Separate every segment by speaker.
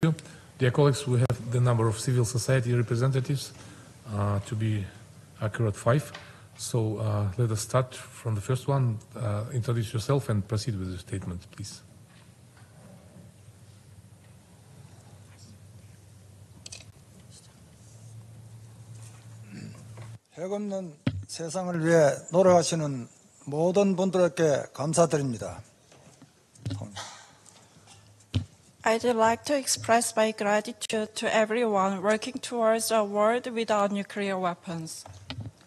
Speaker 1: Dear colleagues, we have the number of civil society representatives to be accurate 5. So let us start from the first one. Introduce yourself and proceed with the statement, please.
Speaker 2: 핵 없는 세상을 위해 노력하시는 모든 분들께 감사드립니다.
Speaker 3: I'd like to express my gratitude to everyone working towards a world without nuclear weapons.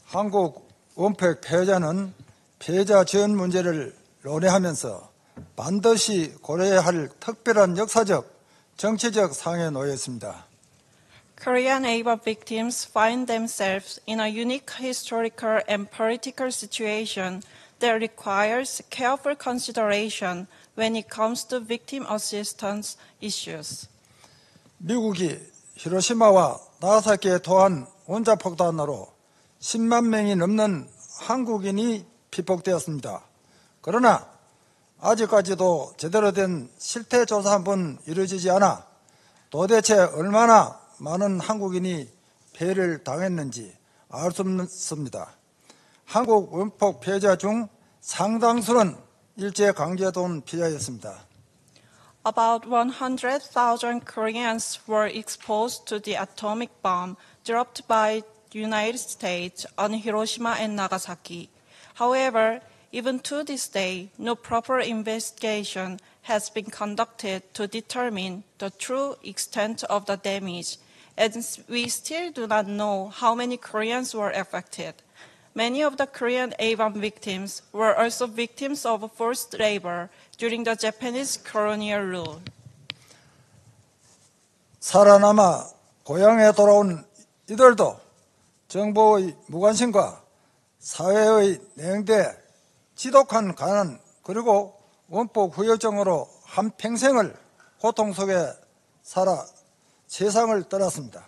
Speaker 2: 한국 원팩 폐해자는 폐해자 지원 문제를 논의하면서 반드시 고려해야 할 특별한 역사적, 정치적 상황에 놓여 있습니다.
Speaker 3: Korean AWAB victims find themselves in a unique historical and political situation that requires careful consideration when it comes to victim assistance issues.
Speaker 2: 미국이 히로시마와 나가사키에 토한 원자폭탄으로 10만 명이 넘는 한국인이 피폭되었습니다. 그러나 아직까지도 제대로 된 실태 조사 한번 이루어지지 않아 도대체 얼마나 많은 한국인이 피해를 당했는지 알 수 없습니다. 한국 원폭 피해자 중 상당수는 일제강제동 피해자였습니다.
Speaker 3: About 100,000 Koreans were exposed to the atomic bomb dropped by the United States on Hiroshima and Nagasaki. However, even to this day, no proper investigation has been conducted to determine the true extent of the damage, and we still do not know how many Koreans were affected. Many of the Korean AWAB victims were also victims of forced labor during the Japanese colonial rule.
Speaker 2: 살아남아 고향에 돌아온 이들도 정부의 무관심과 사회의 냉대, 지독한 가난, 그리고 원폭 후유증으로 한평생을 고통 속에 살아 세상을 떠났습니다.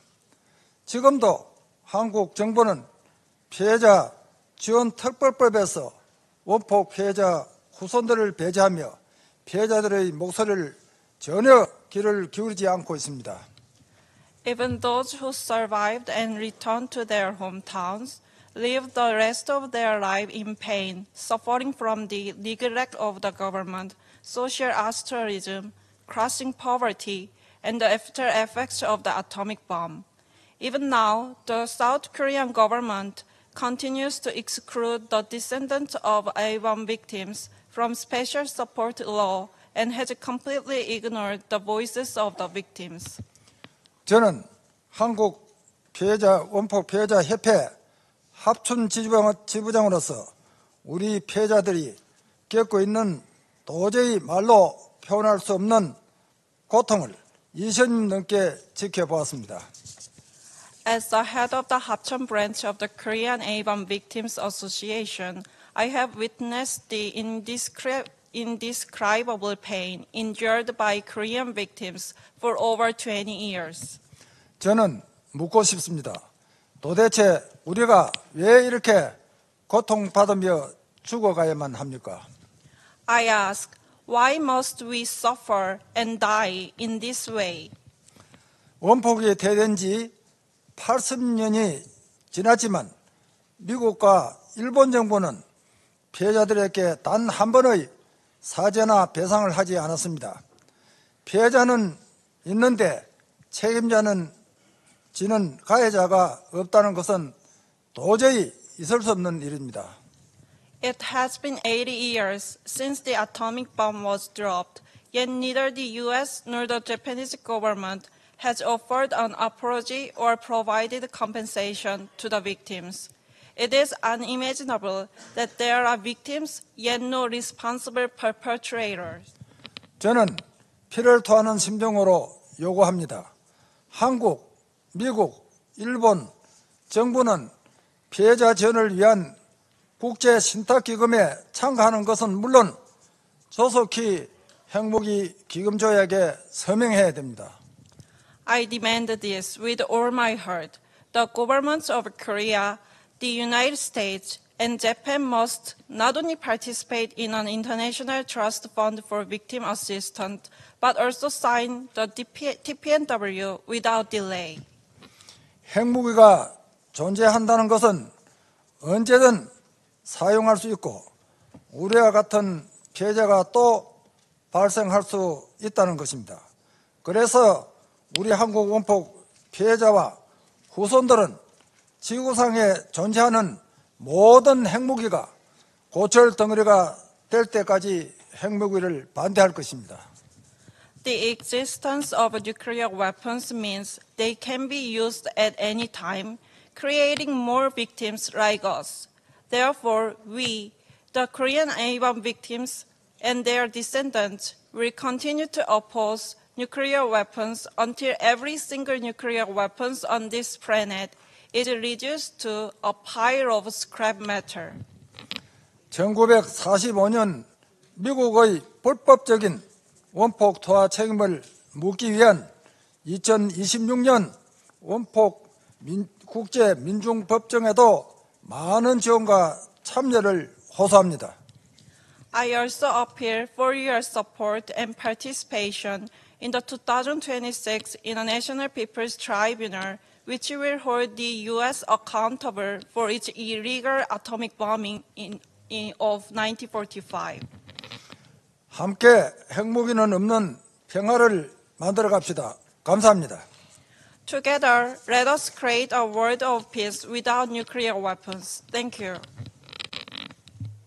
Speaker 2: 지금도 한국 정부는 피해자 지원 특별법에서 원폭 피해자 후손들을 배제하며 피해자들의 목소리를 전혀 귀를 기울이지 않고 있습니다.
Speaker 3: Even those who survived and returned to their hometowns lived the rest of their life in pain, suffering from the neglect of the government, social ostracism, crushing poverty, and the after effects of the atomic bomb. Even now, the South Korean government continues to exclude the descendants of AWAB victims from special support law and has completely ignored the voices of the victims.
Speaker 2: 저는 한국 피해자 원폭 피해자 협회 합춘 지부장으로서 우리 피해자들이 겪고 있는 도저히 말로 표현할 수 없는 고통을 20년 넘게 지켜보았습니다.
Speaker 3: As the head of the Hapcheon branch of the Korean AWAB Victims Association, I have witnessed the indescribable pain endured by Korean victims for over 20 years.
Speaker 2: 저는 묻고 싶습니다. 도대체 우리가 왜 이렇게 고통받으며 죽어가야만 합니까?
Speaker 3: I ask, why must we suffer and die in this way?
Speaker 2: 원폭이 대된 지 80년이 지났지만 미국과 일본 정부는 피해자들에게 단 한 번의 사죄나 배상을 하지 않았습니다. 피해자는 있는데 책임자는 지는 가해자가 없다는 것은 도저히 있을 수 없는 일입니다.
Speaker 3: It has been 80 years since the atomic bomb was dropped, yet neither the US nor the Japanese government has offered an apology or provided compensation to the victims. It is unimaginable that there are victims, yet no responsible perpetrators.
Speaker 2: 저는 피를 토하는 심정으로 요구합니다. 한국, 미국, 일본 정부는 피해자 지원을 위한 국제 신탁기금에 참가하는 것은 물론 조속히 핵무기 기금 조약에 서명해야 됩니다.
Speaker 3: I demand this with all my heart. The governments of Korea, the United States, and Japan must not only participate in an international trust fund for victim assistance, but also sign the TPNW without delay.
Speaker 2: 핵무기가 존재한다는 것은 언제든 사용할 수 있고 우리와 같은 피해자가 또 발생할 수 있다는 것입니다. 그래서 우리 한국 원폭 피해자와 후손들은 지구상에 존재하는 모든 핵무기가 고철 덩어리가 될 때까지 핵무기를 반대할 것입니다.
Speaker 3: The existence of nuclear weapons means they can be used at any time, creating more victims like us. Therefore, we, the Korean A1 victims and their descendants, will continue to oppose nuclear weapons until every single nuclear weapons on this planet is reduced to a pile of scrap matter.
Speaker 2: 1945년 미국의 불법적인 원폭 투하 책임을 묻기 위한 2026년 원폭 국제 민중법정에도 많은 지원과 참여를 호소합니다.
Speaker 3: I also appeal for your support and participation in the 2026 International People's Tribunal, which will hold the U.S. accountable for its illegal atomic bombing of 1945.
Speaker 2: 함께 핵무기는 없는 평화를 만들어 갑시다. 감사합니다.
Speaker 3: Together, let us create a world of peace without nuclear weapons. Thank you.